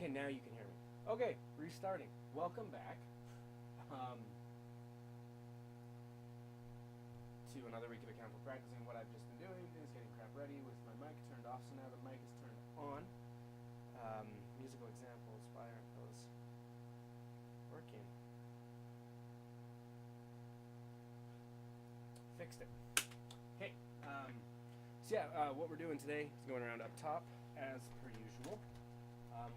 Okay, now you can hear me. Okay, restarting. Welcome back to another week of accountable practicing. What I've just been doing is getting crap ready with my mic turned off, so now the mic is turned on. Musical examples, why aren't those working? Fixed it. Okay, so yeah, what we're doing today is going around up top as per usual.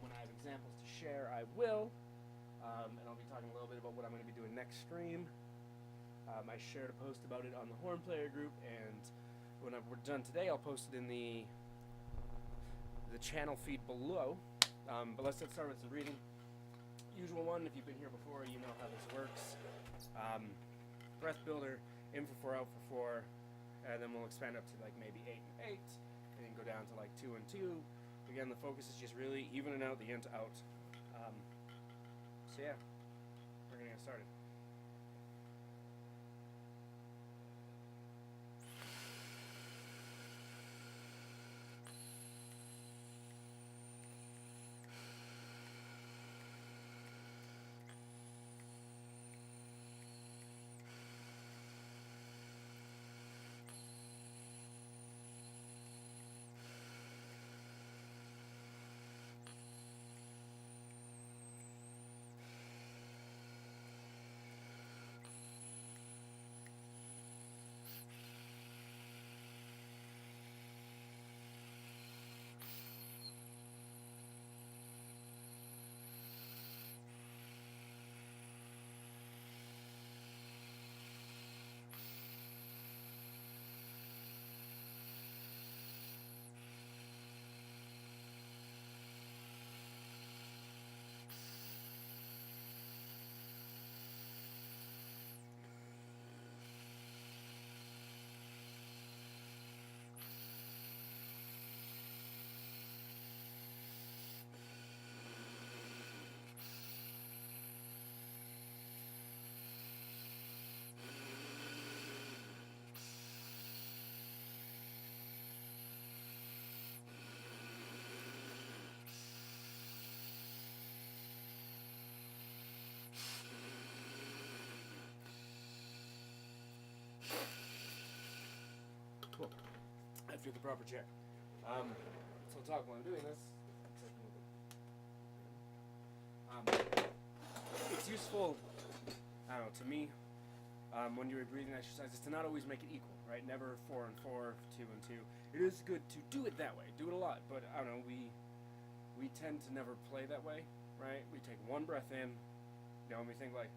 When I have examples to share, I will, and I'll be talking a little bit about what I'm going to be doing next stream. I shared a post about it on the Horn Player group, and when we're done today, I'll post it in the channel feed below. But let's get started with some reading. Usual one, if you've been here before, you know how this works. Breath builder, in for 4, out for 4, and then we'll expand up to like maybe 8 and 8, and then go down to like 2 and 2. Again, the focus is just really evening out the in to out. So yeah, we're gonna get started. Cool. After the proper check. So I'll talk while I'm doing this. It's useful, I don't know, to me, when you're breathing exercises, to not always make it equal, right? Never 4 and 4, 2 and 2. It is good to do it that way, do it a lot, but I don't know, we tend to never play that way, right? We take one breath in, and we think like,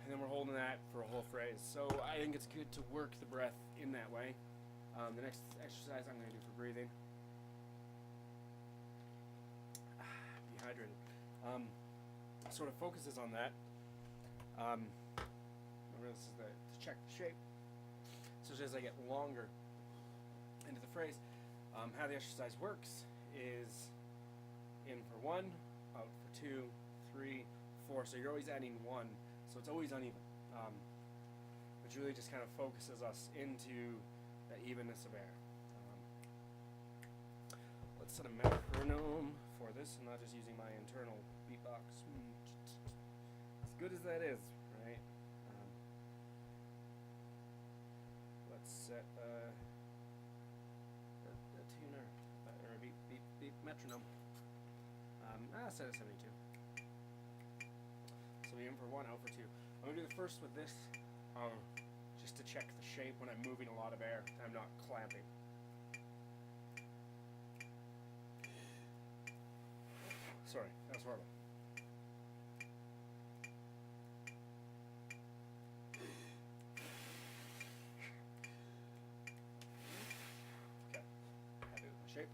and then we're holding that for a whole phrase. So I think it's good to work the breath in that way. The next exercise I'm going to do for breathing, dehydrated, sort of focuses on that. Remember, this is to check the shape. So as I get longer into the phrase, how the exercise works is in for 1, out for 2, 3, 4. So you're always adding 1. So it's always uneven, which really just kind of focuses us into that evenness of air. Let's set a metronome for this, and not just using my internal beatbox. As good as that is, right? Let's set a tuner, or a beat metronome. Set a 72. So we in for 1, out for 2. I'm going to do the first with this, just to check the shape when I'm moving a lot of air. I'm not clamping. Sorry, that was horrible. Okay, happy with my shape.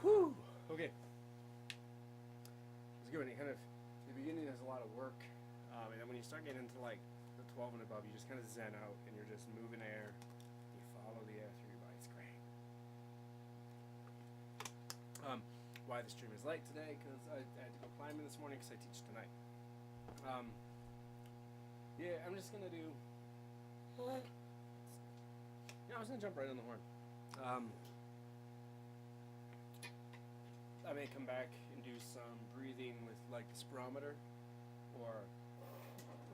Whew. Okay. It's good. It kind of, the beginning is a lot of work, and then when you start getting into like the 12 and above, you just kind of zen out, and you're just moving air. You follow the air through your body. It's great. Why the stream is late today? Because I had to go climbing this morning because I teach tonight. Yeah, I'm just gonna do. Yeah, I was gonna jump right on the horn. I may come back and do some breathing with like the spirometer or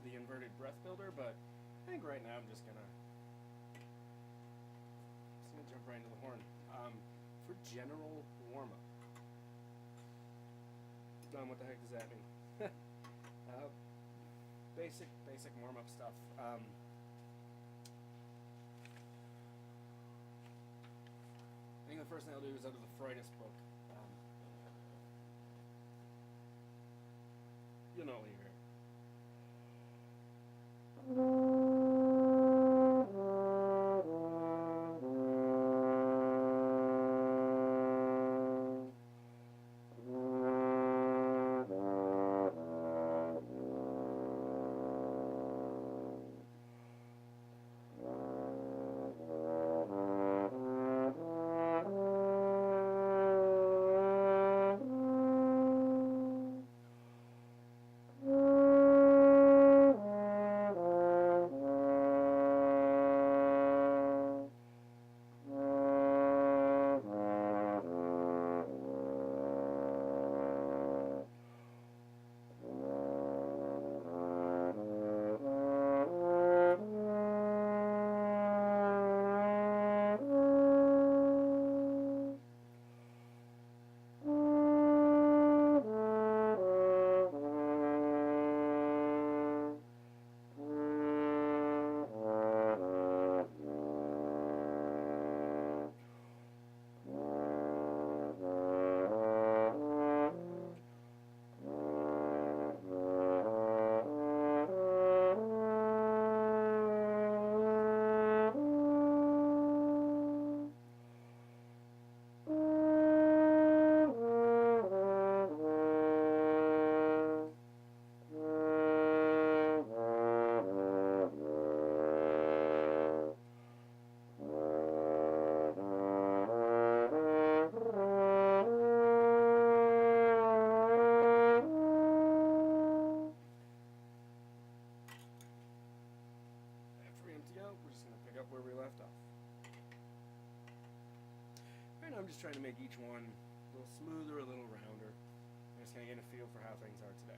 the inverted breath builder, but I think right now I'm just gonna jump right into the horn. For general warm up. What the heck does that mean? Basic warm up stuff. I think the first thing I'll do is out of the Freudian book. You'll know what you hear. I'm just trying to make each one a little smoother, a little rounder. I'm just going to get a feel for how things are today.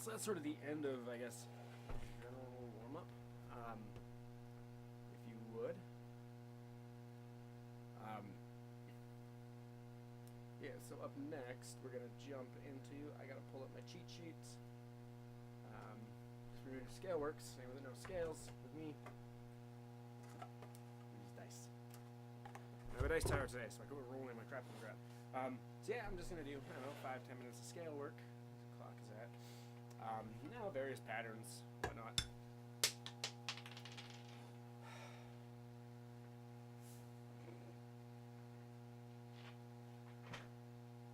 So that's sort of the end of, I guess, general warm-up. If you would. Yeah, so up next, we're going to jump into, I got to pull up my cheat sheets. For scale works, anyone that knows scales, with me, use dice. I have a dice tower today, so I go rolling my crap on the ground. So yeah, I'm just going to do, I don't know, 5-10 minutes of scale work. The clock is at. Now, various patterns, whatnot.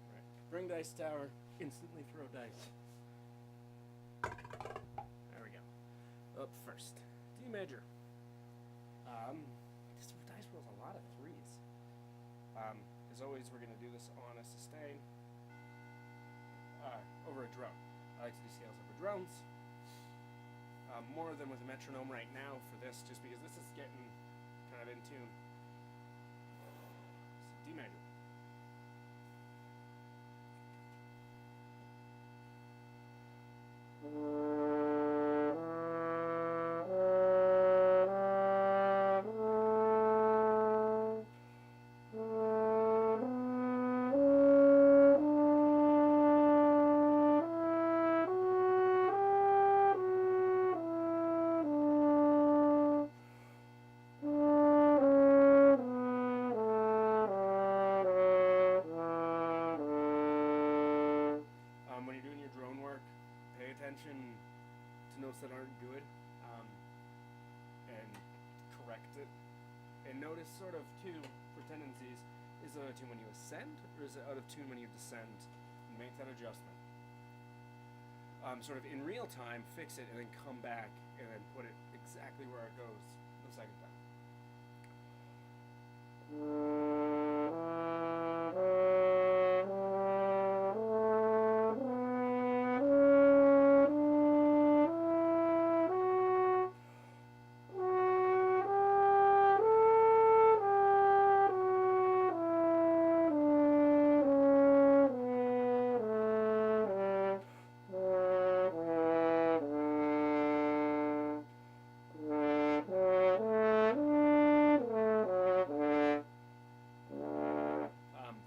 Right. Bring dice tower, instantly throw dice. There we go. Up first, D major. This dice rolls a lot of 3s. As always, we're going to do this on a sustain over a drone. I like to do scales over drones. More than with a metronome right now for this, just because this is getting kind of in tune. So D major. When you're doing your drone work, pay attention to notes that aren't good, and correct it. And notice sort of too, for tendencies, is it out of tune when you ascend, or is it out of tune when you descend? And make that adjustment. Sort of in real time, fix it, and then come back, and then put it exactly where it goes the second time.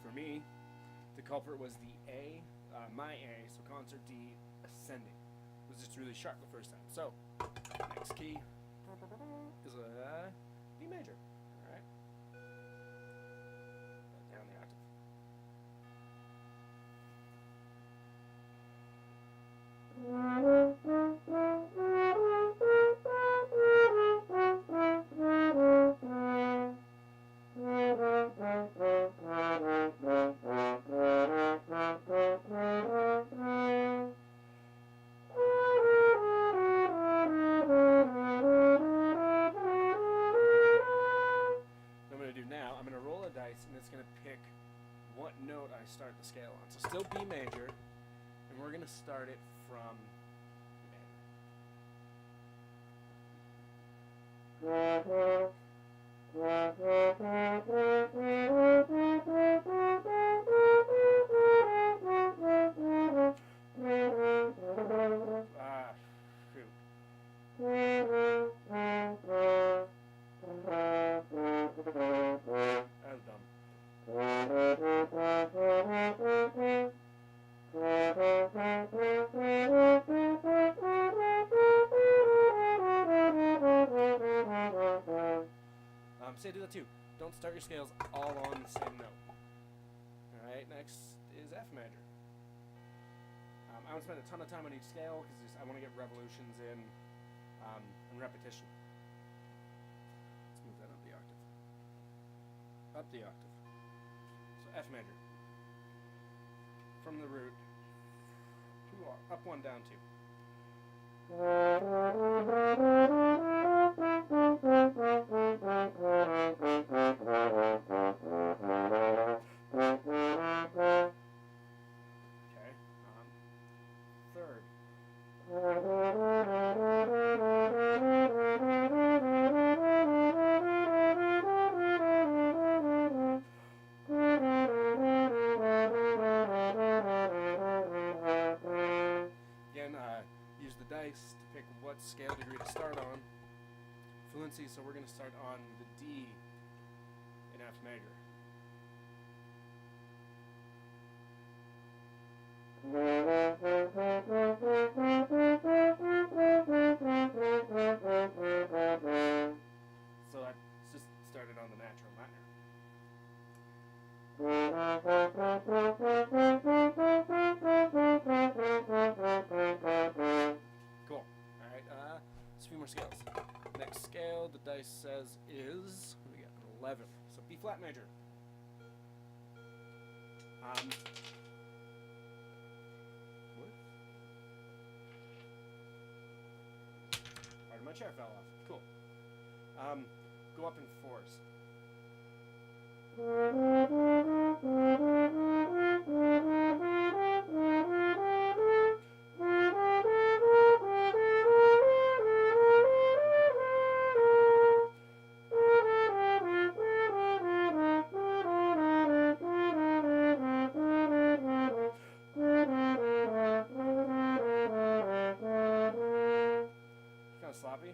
For me, the culprit was the A, my A, so concert D ascending. It was just really sharp the first time. So, next key is a B major. Alright. Down the octave. And it's going to pick what note I start the scale on. So still B major, and we're going to start it from say do that too. Don't start your scales all on the same note. Alright, next is F major. I don't spend a ton of time on each scale because I want to get revolutions in and repetition. Let's move that up the octave. Up the octave. So F major. From the root. Up 1, down 2. Okay, third. Again, use the dice to pick what scale degree to start on. Fluency, so we're going to start on the D in F major. So I just started on the natural minor. Cool. Alright, just a few more scales. Next scale, the dice says is, what do we got? An 11. So B flat major. What? Part of my chair fell off. Cool. Go up in fours. Kind of sloppy,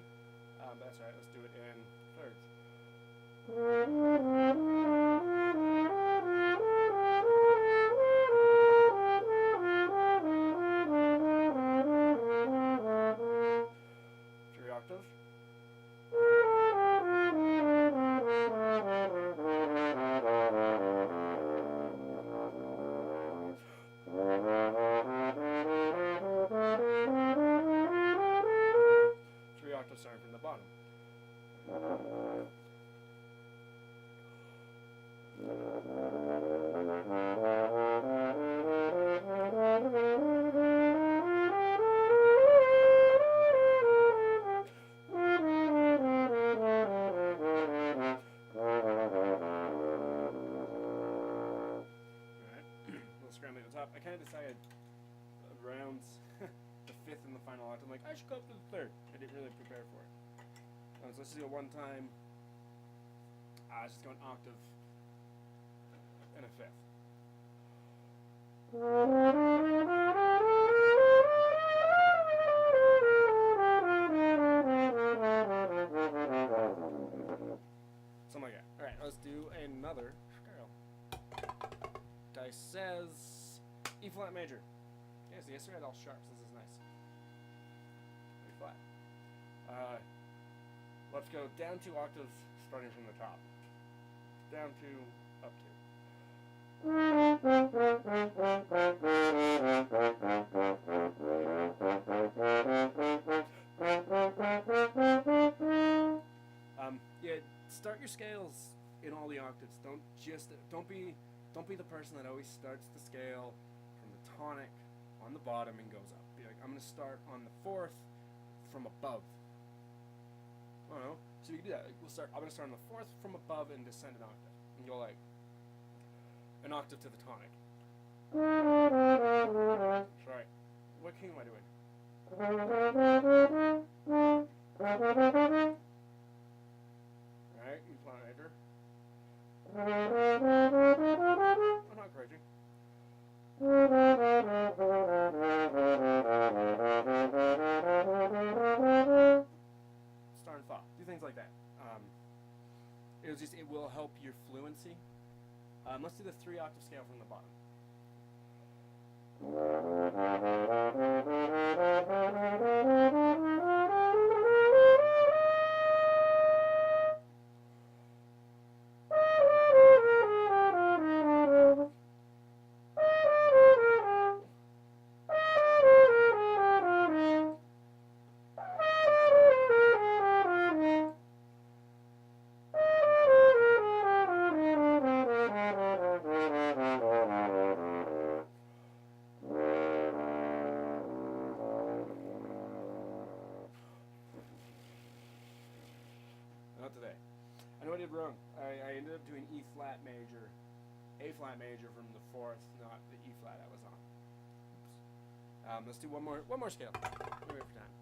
but that's alright. Let's do it in thirds. 3 octaves. Starting from the bottom. Scrambling at the top. I kind of decided around the 5th and the final octave. I'm like, I should go up to the 3rd. I didn't really prepare for it. So let's just do it one time. Just go an octave and a 5th. Something like that. Alright, let's do another scale. Dice says E flat major. Yes, yesterday I had all sharps. This is nice. E flat. Let's go down 2 octaves, starting from the top. Down 2, up 2. Yeah, start your scales in all the octaves. Don't be the person that always starts the scale from the tonic on the bottom and goes up. Be like, I'm gonna start on the 4th from above. I don't know. So you can do that. Like, I'm gonna start on the 4th from above and descend an octave. And go like an octave to the tonic. Sorry. What key am I doing? Alright, E flat major. I'm not crazy. Star and fa. Do things like that. It will help your fluency. Let's do the 3 octave scale from the bottom. Not today. I know I did wrong. I ended up doing E flat major, A flat major from the 4th, not the E flat I was on. Oops. Let's do one more scale. Wait for time.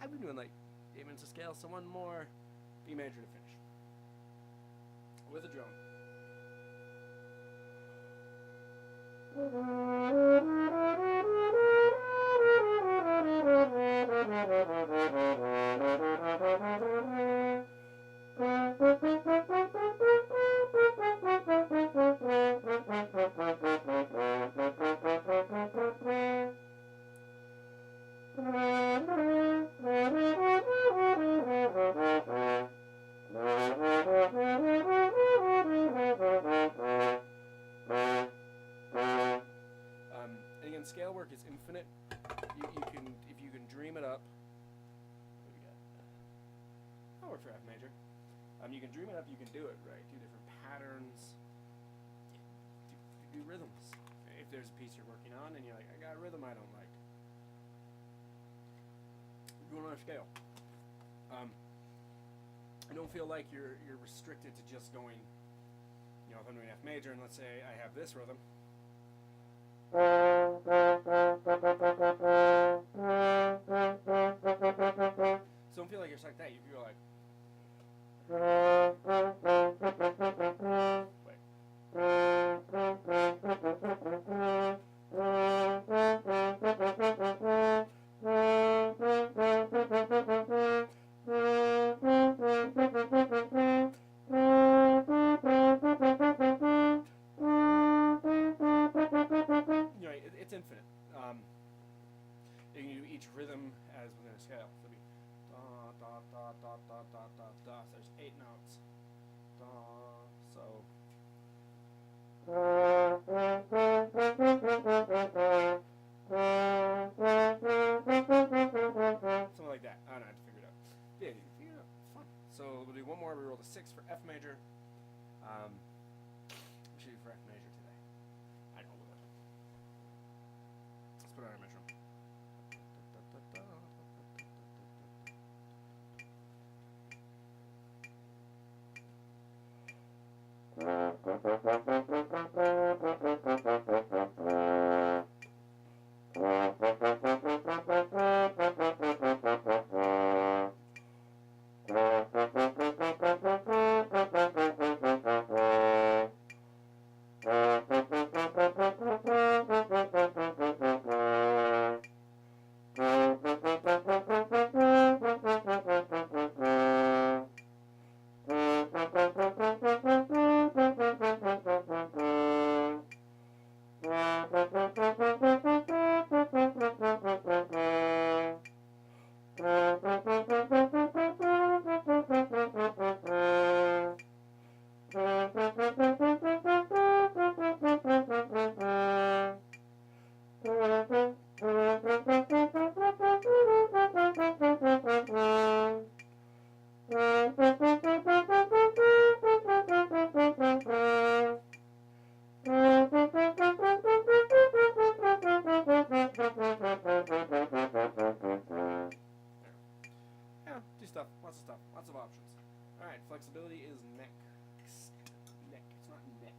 I've been doing like 8 minutes of scale, so one more B major to finish. With a drone. And again, scale work is infinite. You can, if you can dream it up. What do we got? That worked for F major. You can dream it up. You can do it right. Do different patterns. Do rhythms. If there's a piece you're working on and you're like, I got a rhythm I don't like, you're going on a scale. I don't feel like you're restricted to just going. You know, if I'm doing F major and let's say I have this rhythm. So don't feel like you're stuck that. You can go like. Wait. It's infinite. You can do each rhythm as within a scale. So it'll be da da da da da da da da. So there's 8 notes. Da. So. Something like that. I don't know. I have to figure it out. Yeah, you can figure it out. It's fun. So we'll do one more. We rolled a 6 for F major. What should we do for F major today? I don't know. Let's put it on our metronome. Lots of stuff, lots of options. Alright, flexibility is next. Neck, it's not neck.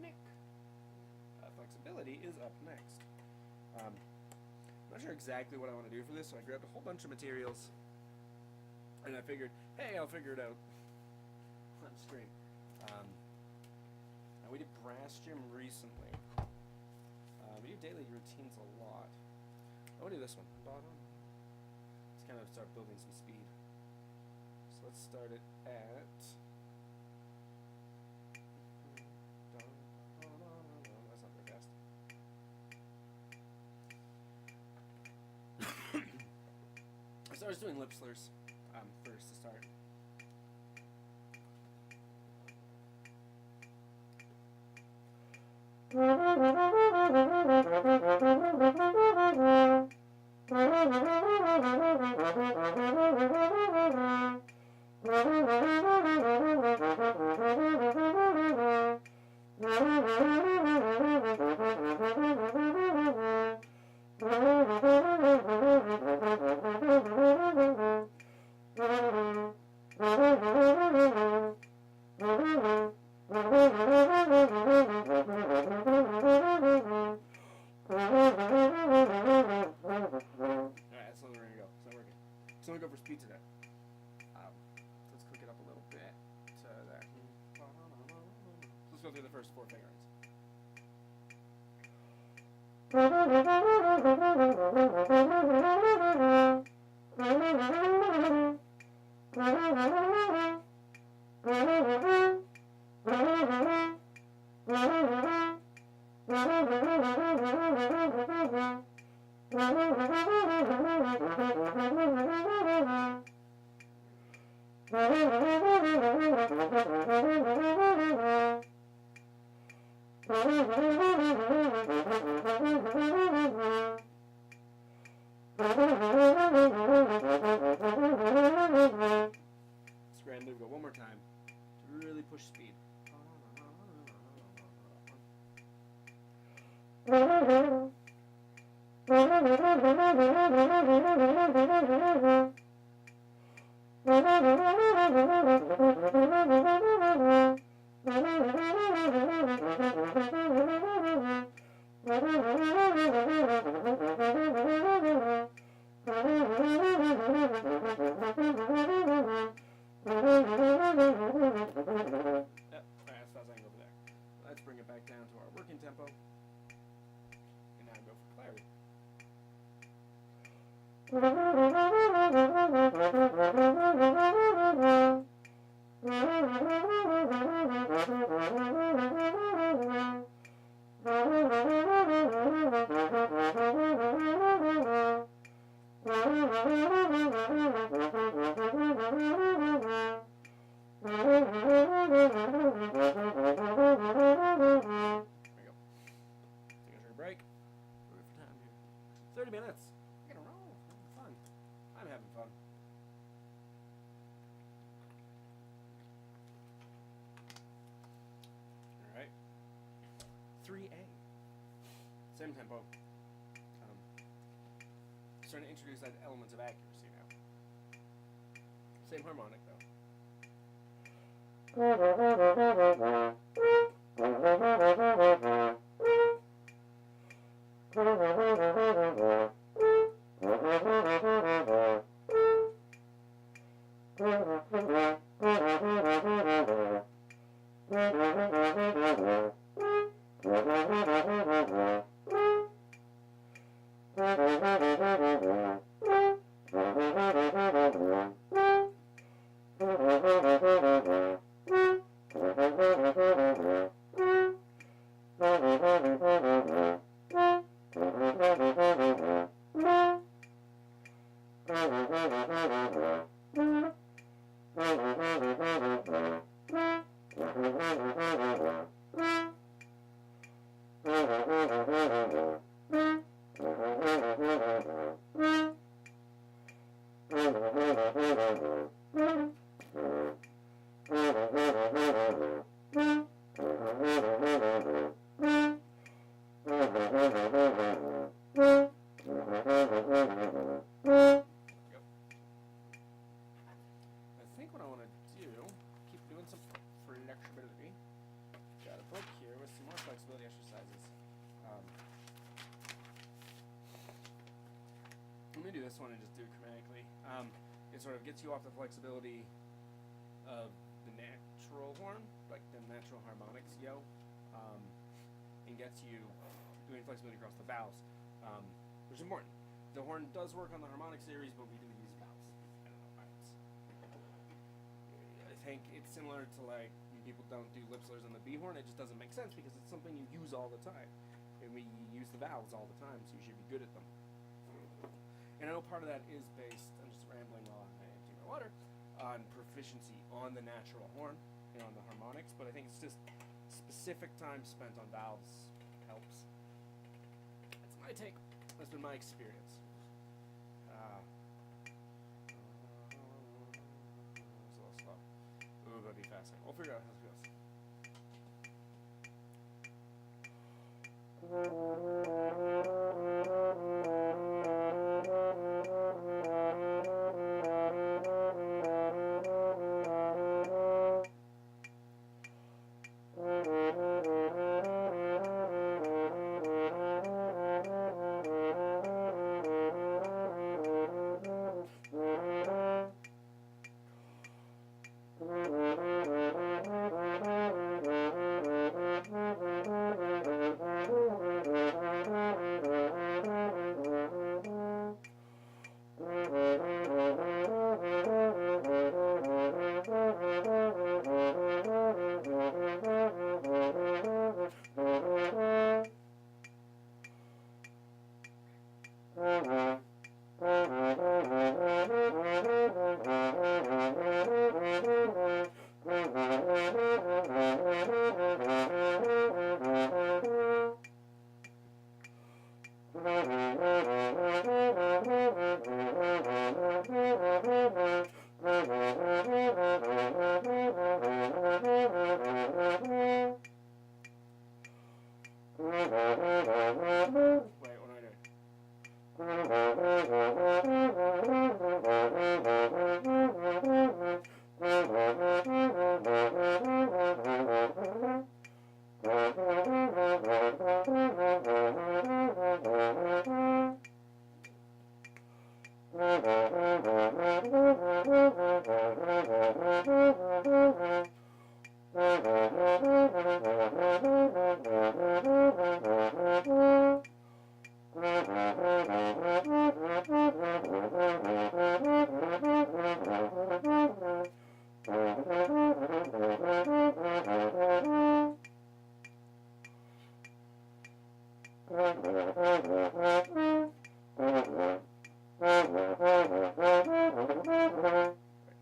Neck. Flexibility is up next. I'm not sure exactly what I want to do for this, so I grabbed a whole bunch of materials and I figured, hey, I'll figure it out on screen. Now we did brass gym recently. We do daily routines a lot. I want to do this one. Bottom. Let's kind of start building some speed. So let's start it at. That's not very fast. So I was doing lip slurs first to start. Scrambling, go one more time to really push speed. Let's bring it back down to our working tempo. And now go for clarity. Break. We're for time here. 30 minutes. We're gonna roll. Having fun. I'm having fun. Alright. 3A. Same tempo. Starting to introduce that elements of accuracy now. Same harmonic though. This one and just do it chromatically. It sort of gets you off the flexibility of the natural horn, like the natural harmonics, and gets you doing flexibility across the vowels, which is important. The horn does work on the harmonic series, but we do use vowels. I think it's similar to like when people don't do lip slurs on the B horn. It just doesn't make sense because it's something you use all the time, and we use the vowels all the time, so you should be good at them. And I know part of that is based, I'm just rambling while I'm emptying my water, on proficiency on the natural horn and on the harmonics, but I think it's just specific time spent on valves helps. That's my take. That's been my experience. It's a little slow. Ooh, that'd be fascinating. We'll figure out how it goes.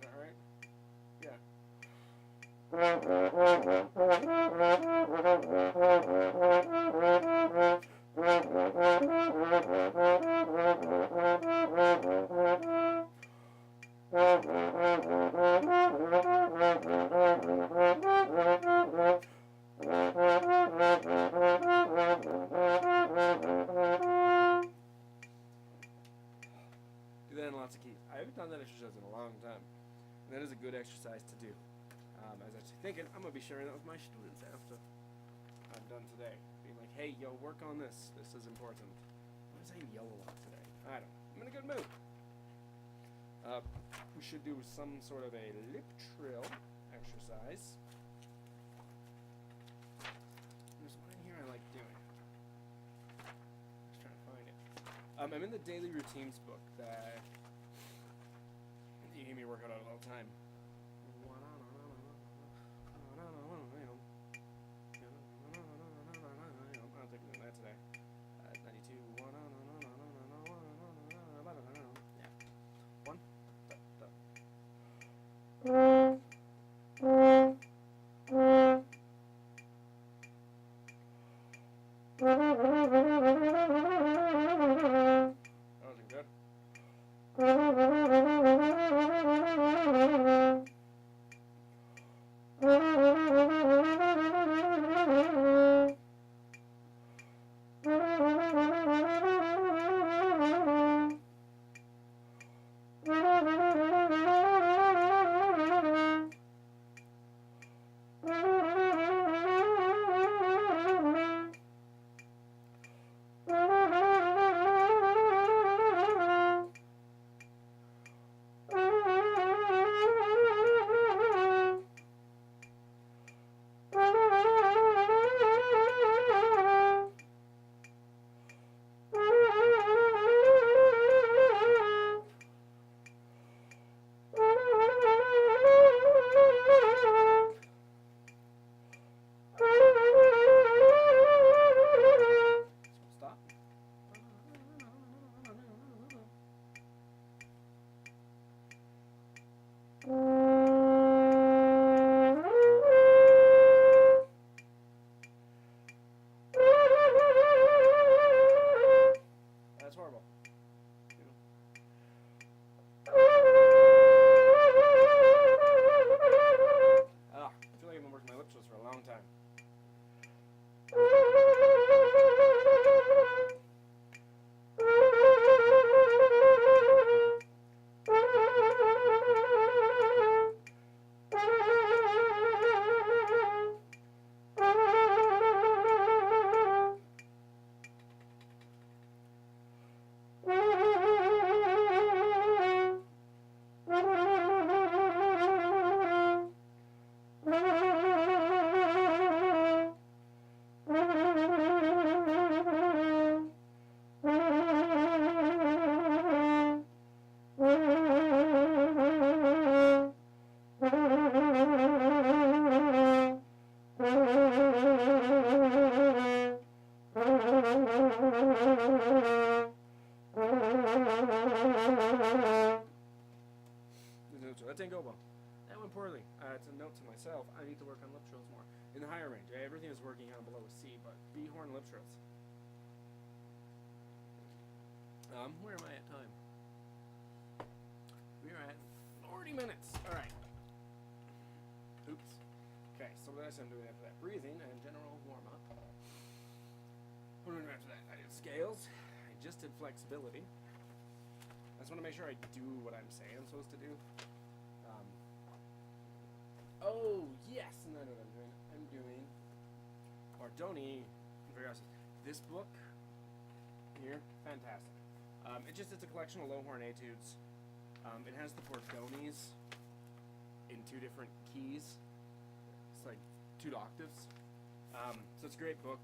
Alright? Yeah. Do that in lots of keys. I haven't done that exercise in a long time. And that is a good exercise to do. I was actually thinking I'm going to be sharing that with my students after I'm done today. Being like, hey, yo, work on this. This is important. I'm saying yo a lot today. I don't know. I'm in a good mood. We should do some sort of a lip trill exercise. There's one in here I like doing. Just trying to find it. I'm in the daily routines book that you hear me work out all the time. I don't think we're doing that today. 92. Yeah. One. That wasn't good. Stop. That's horrible. I feel like I've been working my lip trills for a long time. That didn't go well. That went poorly. It's a note to myself. I need to work on lip trills more. In the higher range, everything is working on below a C, but B horn lip trills. Where am I at time? We are at 40 minutes. Alright. Oops. Okay, so what else I'm doing after that? Breathing and general warm-up. What am I doing after that? I did scales. I just did flexibility. I just want to make sure I do what I'm saying I'm supposed to do. Oh, yes, and I know what I'm doing. I'm doing Bardoni. This book here, fantastic. It's a collection of low horn etudes. It has the Borgonis in 2 different keys. It's like 2 octaves. So it's a great book.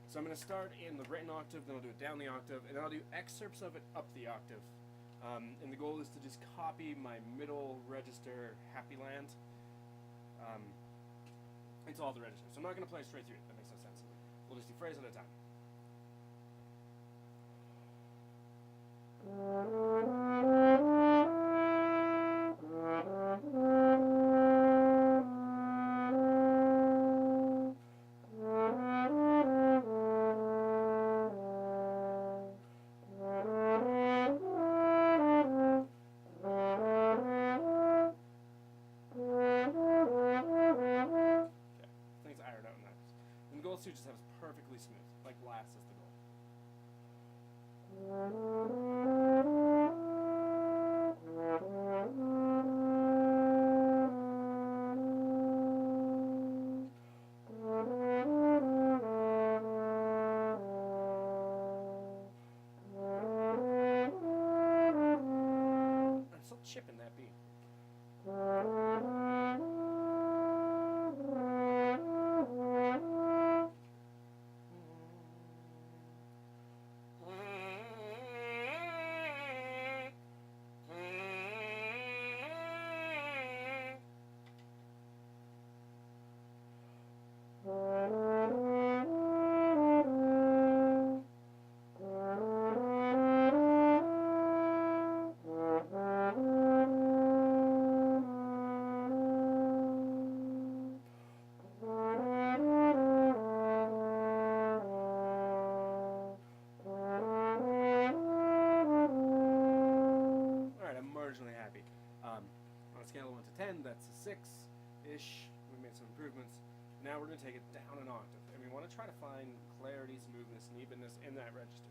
So I'm going to start in the written octave, then I'll do it down the octave, and then I'll do excerpts of it up the octave. And the goal is to just copy my middle register Happy Land into all the registers. So I'm not going to play straight through it. That makes no sense. We'll just do phrase at a time. Things ironed out in that. And the goal is to just have it perfectly smooth, like glass is the goal. I'm still chipping that beat. On a scale of 1 to 10, that's a 6-ish. We made some improvements. Now we're going to take it down an octave, and we want to try to find clarity, smoothness, and evenness in that register.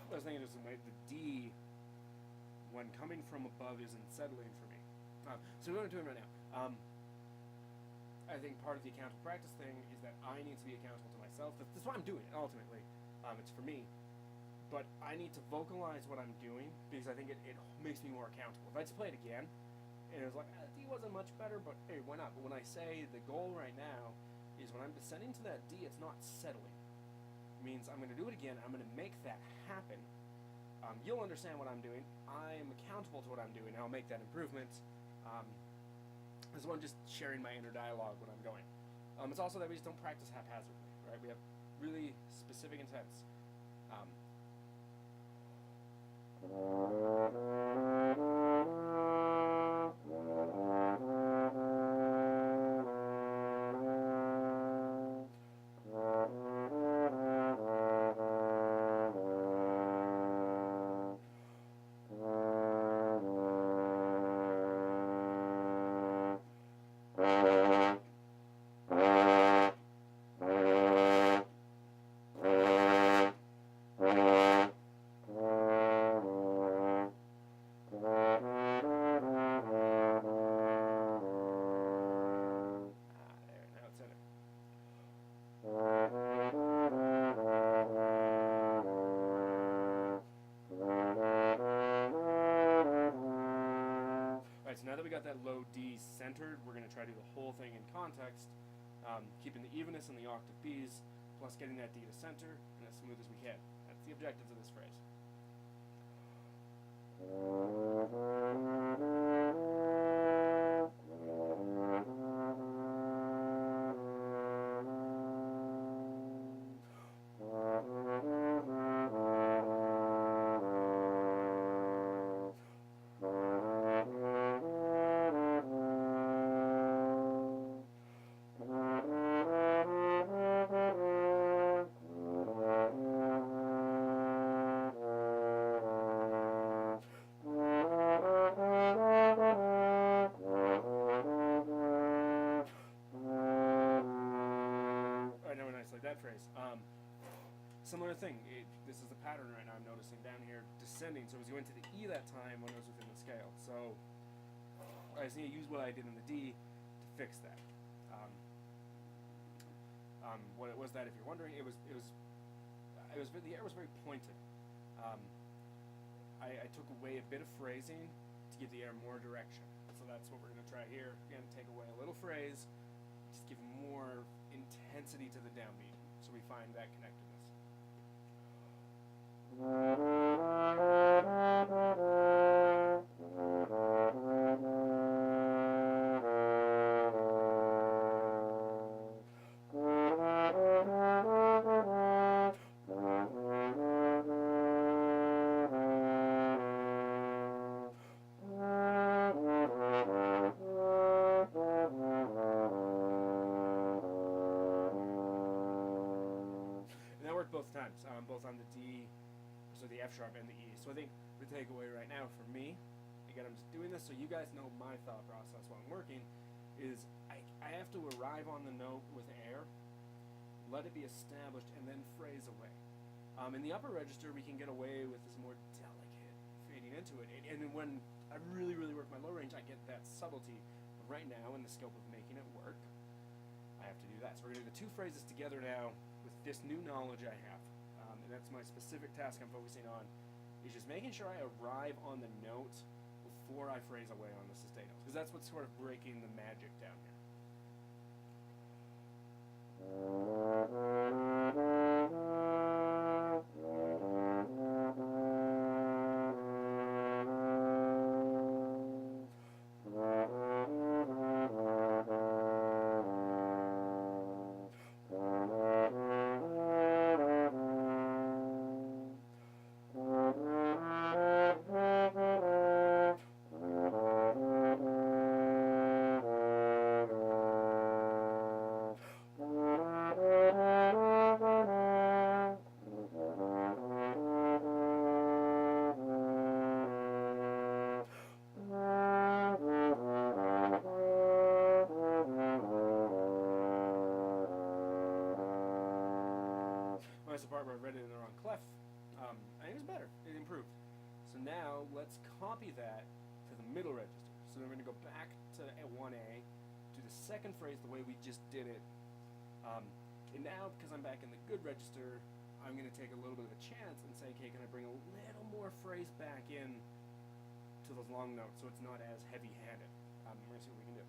I was thinking the D, when coming from above, isn't settling for me. So what I'm doing right now, I think part of the accountable practice thing is that I need to be accountable to myself. That's why I'm doing it, ultimately. It's for me. But I need to vocalize what I'm doing, because I think it makes me more accountable. If I just play it again, and it was like, D wasn't much better, but hey, why not? But when I say the goal right now is when I'm descending to that D, it's not settling. It means I'm going to do it again, I'm going to make that happen. You'll understand what I'm doing. I am accountable to what I'm doing. I'll make that improvement. This one, just sharing my inner dialogue when I'm going. It's also that we just don't practice haphazardly, right? We have really specific intents. So now that we got that low D centered, we're going to try to do the whole thing in context, keeping the evenness in the octave Bs, plus getting that D to center, and as smooth as we can. That's the objectives of this phrase. that phrase. Similar thing. This is the pattern right now I'm noticing down here, descending. So I was going to the E that time when I was within the scale. So I just need to use what I did in the D to fix that. What it was that, if you're wondering, the air was very pointed. I took away a bit of phrasing to give the air more direction. So that's what we're going to try here. Again, take away a little phrase, just give more intensity to the downbeat, so we find that connectedness. Both times, both on the D, so the F sharp and the E. So I think the takeaway right now for me, again, I'm just doing this so you guys know my thought process while I'm working, is I have to arrive on the note with air, let it be established, and then phrase away. In the upper register, we can get away with this more delicate fading into it. And when I really, really work my low range, I get that subtlety. But right now, in the scope of making it work, I have to do that. So we're going to do the two phrases together now with this new knowledge I have. And that's my specific task I'm focusing on, is just making sure I arrive on the note before I phrase away on the sustained notes. Because that's what's sort of breaking the magic down here. The part where I read it in the wrong clef, I think it's better. It improved. So now let's copy that to the middle register. So then we're going to go back to 1A, do the second phrase the way we just did it. And now, because I'm back in the good register, I'm going to take a little bit of a chance and say, okay, can I bring a little more phrase back in to those long notes so it's not as heavy-handed? We're going to see what we can do.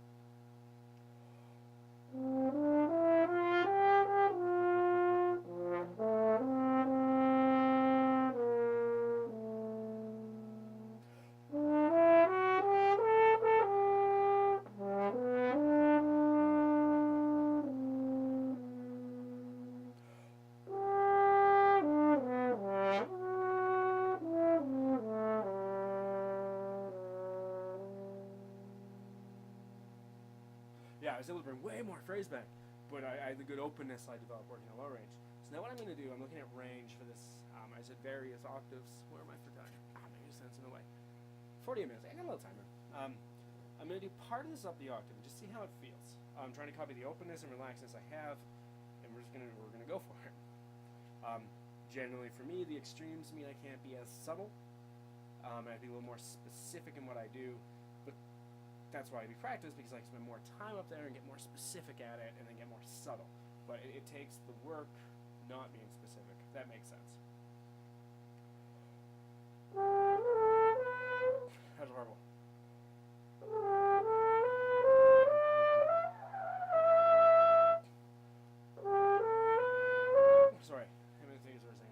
Yeah, I was able to bring way more phrase back, but I had the good openness I developed working at low range. So now what I'm going to do, I'm looking at range for this. I said various octaves. Where am I for time? Maybe sense in a way. 48 minutes. I got a little timer. I'm going to do part of this up the octave and just see how it feels. I'm trying to copy the openness and relaxedness I have, and we're gonna go for it. Generally, for me, the extremes mean I can't be as subtle. I have to be a little more specific in what I do, but that's why I do practice, because I can spend more time up there and get more specific at it, and then get more subtle. But it takes the work not being specific, if that makes sense. How's the horrible? Sorry, how many things were saying?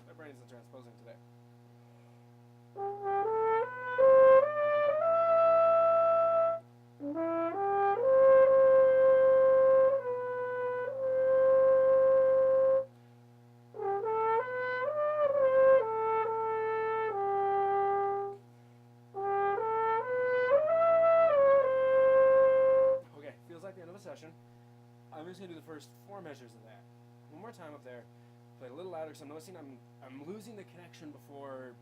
My brain isn't transposing today. Okay, feels like the end of a session. I'm just going to do the first 4 measures of that. One more time up there. Play it a little louder because I'm noticing I'm losing the connection before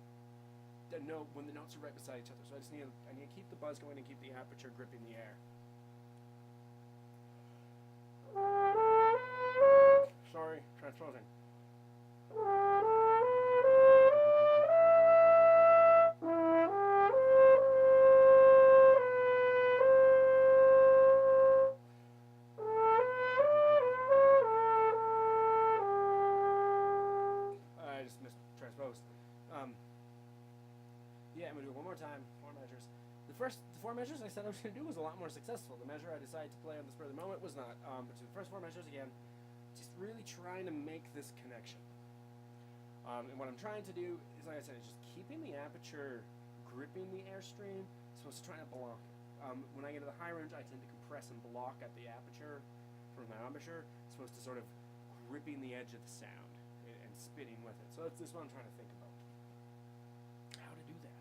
the note when the notes are right beside each other. So I need to keep the buzz going and keep the aperture gripping the air. the 4 measures I said I was going to do was a lot more successful. The measure I decided to play on the spur of the moment was not. But to the first 4 measures again, just really trying to make this connection. And what I'm trying to do is, like I said, is just keeping the aperture gripping the airstream, so it's trying to block it. When I get to the high range, I tend to compress and block at the aperture from my embouchure, supposed to sort of gripping the edge of the sound and spinning with it. So that's what I'm trying to think about. How to do that.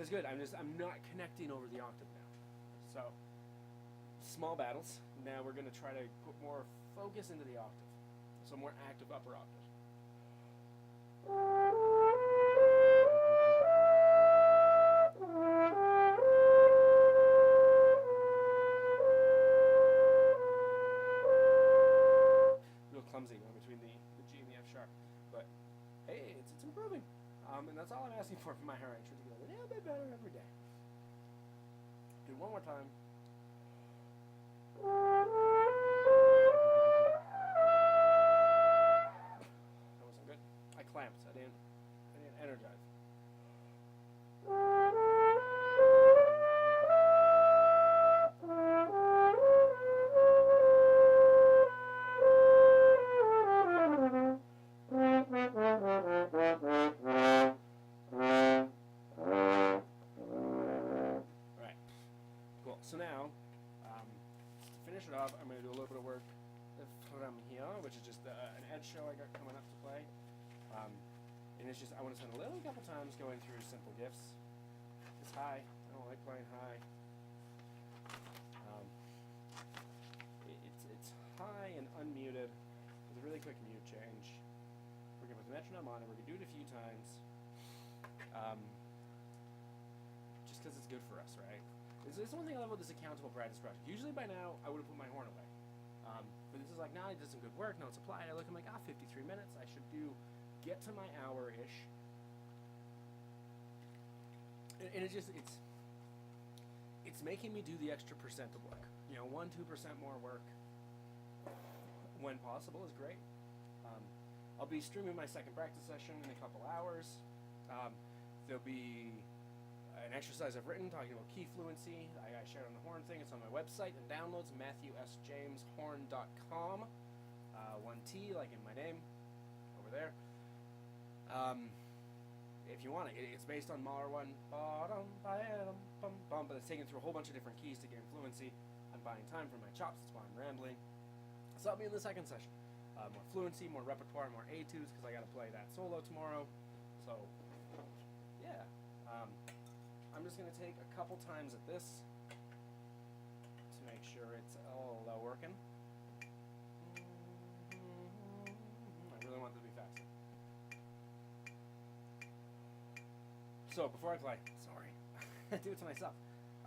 It's good. I'm not connecting over the octave now. So small battles. Now we're going to try to put more focus into the octave. So more active upper octave. Real clumsy going between the G and the F sharp. But hey, it's improving. And that's all I'm asking for from my high range. To get a little bit better every day. Do it one more time. That wasn't good. I clamped. I didn't energize. Right. Cool. So now, to finish it off, I'm going to do a little bit of work from here, which is just an edge show I got coming up to play. And it's just, I want to spend a couple times going through simple gifts. It's high. I don't like playing high. It's high and unmuted with a really quick mute change. We're going to put the metronome on it. We're going to do it a few times. Just because it's good for us, right? This is one thing I love about this accountable practice project. Usually by now, I would have put my horn away. But this is like, now I did some good work, now it's applied. I look, I'm like, 53 minutes. I should get to my hour-ish. And it's making me do the extra percent of work. 1-2% more work when possible is great. I'll be streaming my second practice session in a couple hours. There'll be an exercise I've written talking about key fluency. I shared on the horn thing. It's on my website and downloads, MatthewSJamesHorn.com. 1T, like in my name, over there. If you want it, it's based on Mahler 1, but it's taken through a whole bunch of different keys to gain fluency. I'm buying time for my chops, that's why I'm rambling. So I'll be in the second session. More fluency, more repertoire, more etudes, because I got to play that solo tomorrow. So, yeah. I'm just going to take a couple times at this to make sure it's all working. I really want this to be faster. So, before I play, sorry, I do it to myself,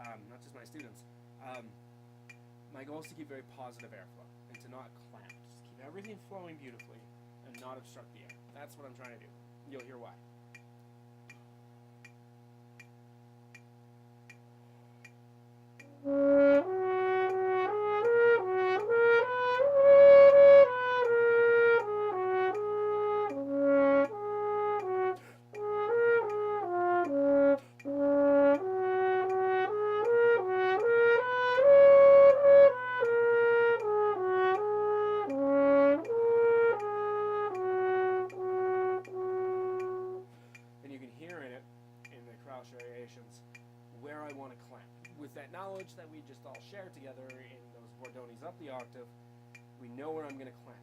not just my students. My goal is to keep very positive airflow and to not clamp. Just keep everything flowing beautifully and not obstruct the air. That's what I'm trying to do. You'll hear why. That we just all share together in those Bordonis up the octave, we know where I'm going to clamp,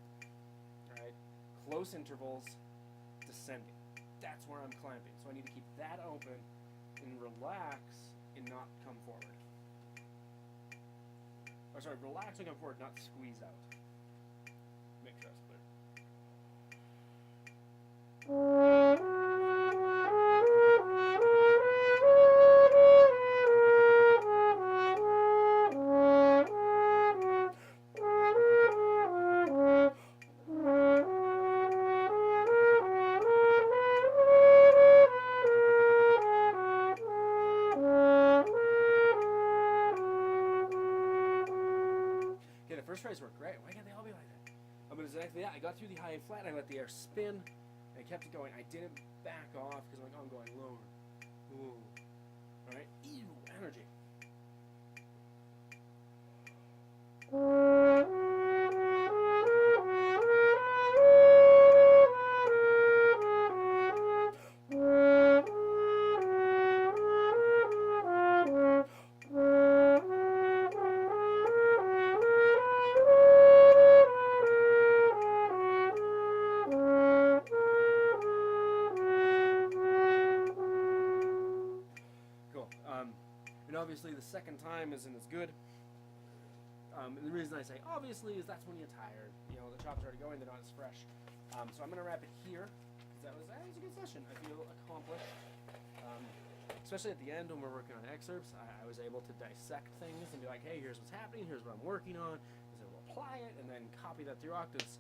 right? Close intervals, descending. That's where I'm clamping. So I need to keep that open and relax and not come forward. Or sorry, relax and come forward, not squeeze out. Make sure that's clear. exactly that. I got through the high A flat, I let the air spin, and I kept it going. I didn't back off because I'm like, oh, I'm going lower. Ooh. Alright, ew, energy. Cool. And obviously the second time isn't as good. And the reason I say obviously is that's when you're tired. You know, the chops are already going, they're not as fresh. So I'm going to wrap it here, because that was a good session. I feel accomplished. Especially at the end when we're working on excerpts, I was able to dissect things and be like, hey, here's what's happening, here's what I'm working on. I was able to apply it and then copy that through octaves.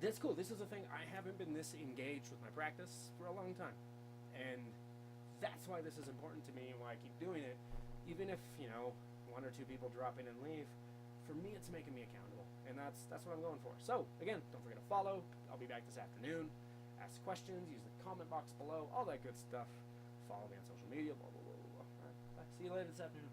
That's cool. This is a thing, I haven't been this engaged with my practice for a long time. And that's why this is important to me and why I keep doing it. Even if, you know, one or two people drop in and leave, for me it's making me accountable. And that's what I'm going for. So, again, don't forget to follow. I'll be back this afternoon. Ask questions, use the comment box below, all that good stuff. Follow me on social media, blah, blah, blah, blah. All right, back. See you later this afternoon.